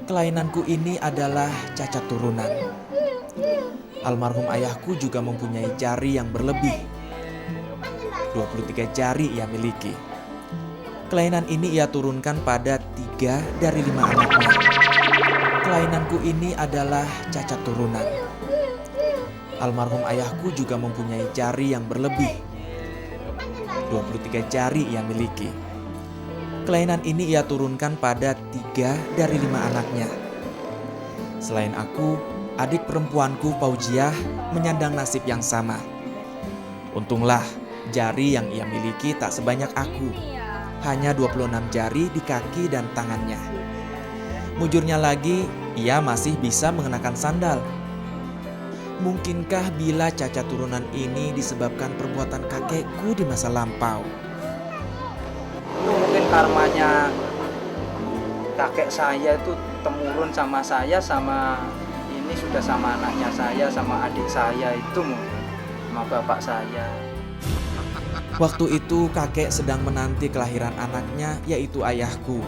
Kelainanku ini adalah cacat turunan. Almarhum ayahku juga mempunyai jari yang berlebih. 23 jari ia miliki. Kelainan ini ia turunkan pada 3 dari 5 anaknya. Kelainanku ini adalah cacat turunan. Almarhum ayahku juga mempunyai jari yang berlebih. 23 jari ia miliki. Kelainan ini ia turunkan pada 3 dari 5 anaknya. Selain aku, adik perempuanku Fauziah menyandang nasib yang sama. Untunglah, jari yang ia miliki tak sebanyak aku. Hanya 26 jari di kaki dan tangannya. Mujurnya lagi, ia masih bisa mengenakan sandal. Mungkinkah bila cacat turunan ini disebabkan perbuatan kakekku di masa lampau? Itu mungkin karmanya kakek saya itu temurun sama saya, sama ini sudah sama anaknya saya, sama adik saya itu sama bapak saya. Waktu itu kakek sedang menanti kelahiran anaknya, yaitu ayahku.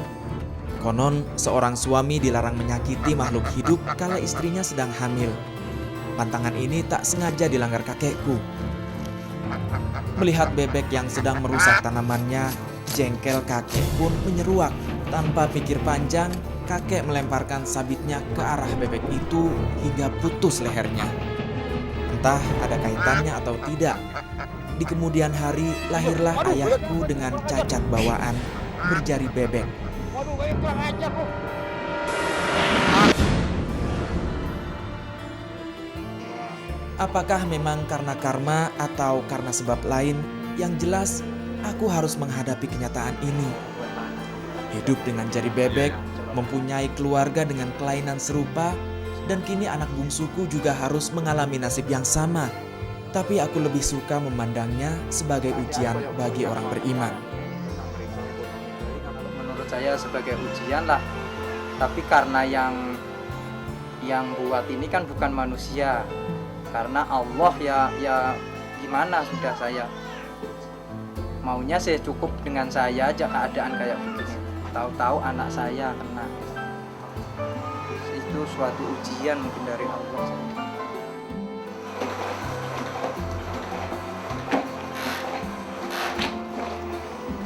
Konon seorang suami dilarang menyakiti makhluk hidup kala istrinya sedang hamil. Pantangan ini tak sengaja dilanggar kakekku. Melihat bebek yang sedang merusak tanamannya, jengkel kakek pun menyeruak. Tanpa pikir panjang, kakek melemparkan sabitnya ke arah bebek itu hingga putus lehernya. Entah ada kaitannya atau tidak, di kemudian hari lahirlah ayahku dengan cacat bawaan berjari bebek. Apakah memang karena karma atau karena sebab lain? Yang jelas, aku harus menghadapi kenyataan ini. Hidup dengan jari bebek, mempunyai keluarga dengan kelainan serupa, dan kini anak bungsuku juga harus mengalami nasib yang sama. Tapi aku lebih suka memandangnya sebagai ujian bagi orang beriman. Menurut saya sebagai ujian lah. Tapi karena yang buat ini kan bukan manusia. Karena Allah ya gimana, sudah saya maunya saya cukup dengan saya aja keadaan kayak begini. Tahu-tahu anak saya kena. Itu suatu ujian mungkin dari Allah.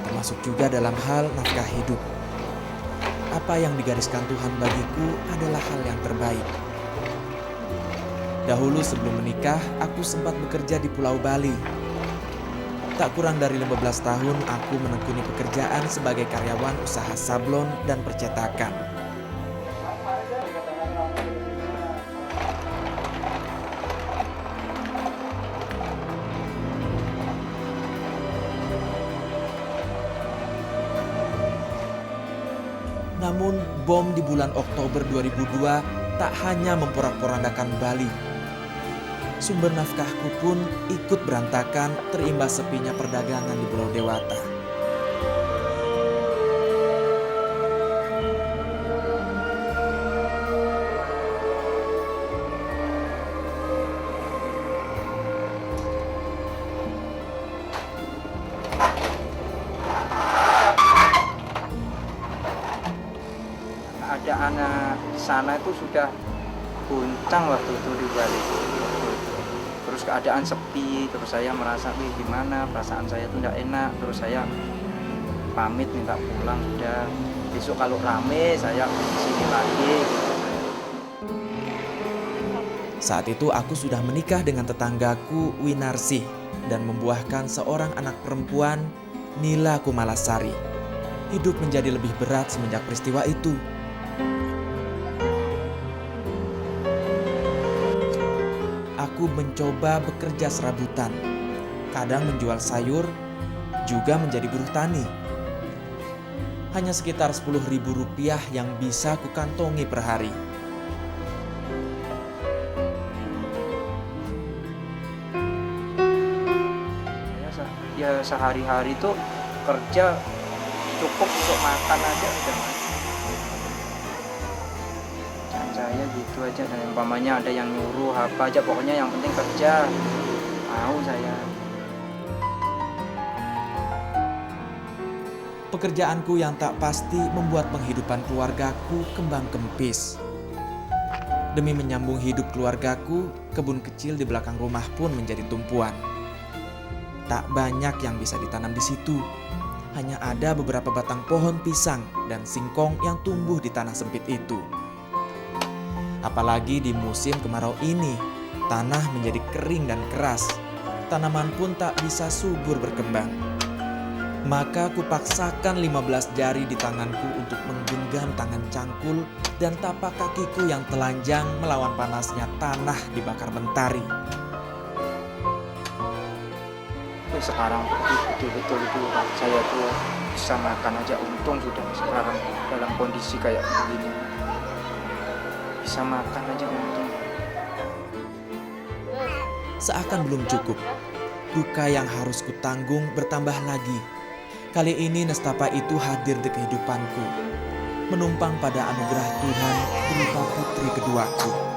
Termasuk juga dalam hal nafkah hidup. Apa yang digariskan Tuhan bagiku adalah hal yang terbaik. Dahulu sebelum menikah, aku sempat bekerja di Pulau Bali. Tak kurang dari 15 tahun aku menekuni pekerjaan sebagai karyawan usaha sablon dan percetakan. Namun bom di bulan Oktober 2002 tak hanya memporak-porandakan Bali. Sumber nafkahku pun ikut berantakan terimbas sepinya perdagangan di Pulau Dewata. Keadaan sana itu sudah guncang waktu itu di Bali. Terus keadaan sepi, terus saya merasa gimana, perasaan saya tuh tidak enak. Terus saya pamit minta pulang, sudah besok kalau rame saya sini lagi. Saat itu aku sudah menikah dengan tetanggaku Winarsih dan membuahkan seorang anak perempuan, Nila Kumalasari. Hidup menjadi lebih berat semenjak peristiwa itu. Aku mencoba bekerja serabutan, kadang menjual sayur, juga menjadi buruh tani. Hanya sekitar Rp10.000 yang bisa kukantongi per hari. Ya sehari-hari tuh kerja cukup untuk makan aja udah. Saya gitu aja, dan umpamanya ada yang nyuruh apa aja, pokoknya yang penting kerja, mau saya. Pekerjaanku yang tak pasti membuat penghidupan keluargaku kembang kempis. Demi menyambung hidup keluargaku, kebun kecil di belakang rumah pun menjadi tumpuan. Tak banyak yang bisa ditanam di situ. Hanya ada beberapa batang pohon pisang dan singkong yang tumbuh di tanah sempit itu. Apalagi di musim kemarau ini, tanah menjadi kering dan keras. Tanaman pun tak bisa subur berkembang. Maka kupaksakan 15 jari di tanganku untuk menggenggam tangan cangkul dan tapak kakiku yang telanjang melawan panasnya tanah dibakar mentari. Sekarang betul-betul itu saya tuh bisa makan aja, untung sudah sekarang dalam kondisi kayak begini. Bisa makan aja untung. Seakan belum cukup, duka yang harus kutanggung bertambah lagi. Kali ini nestapa itu hadir di kehidupanku, menumpang pada anugerah Tuhan berupa putri keduaku.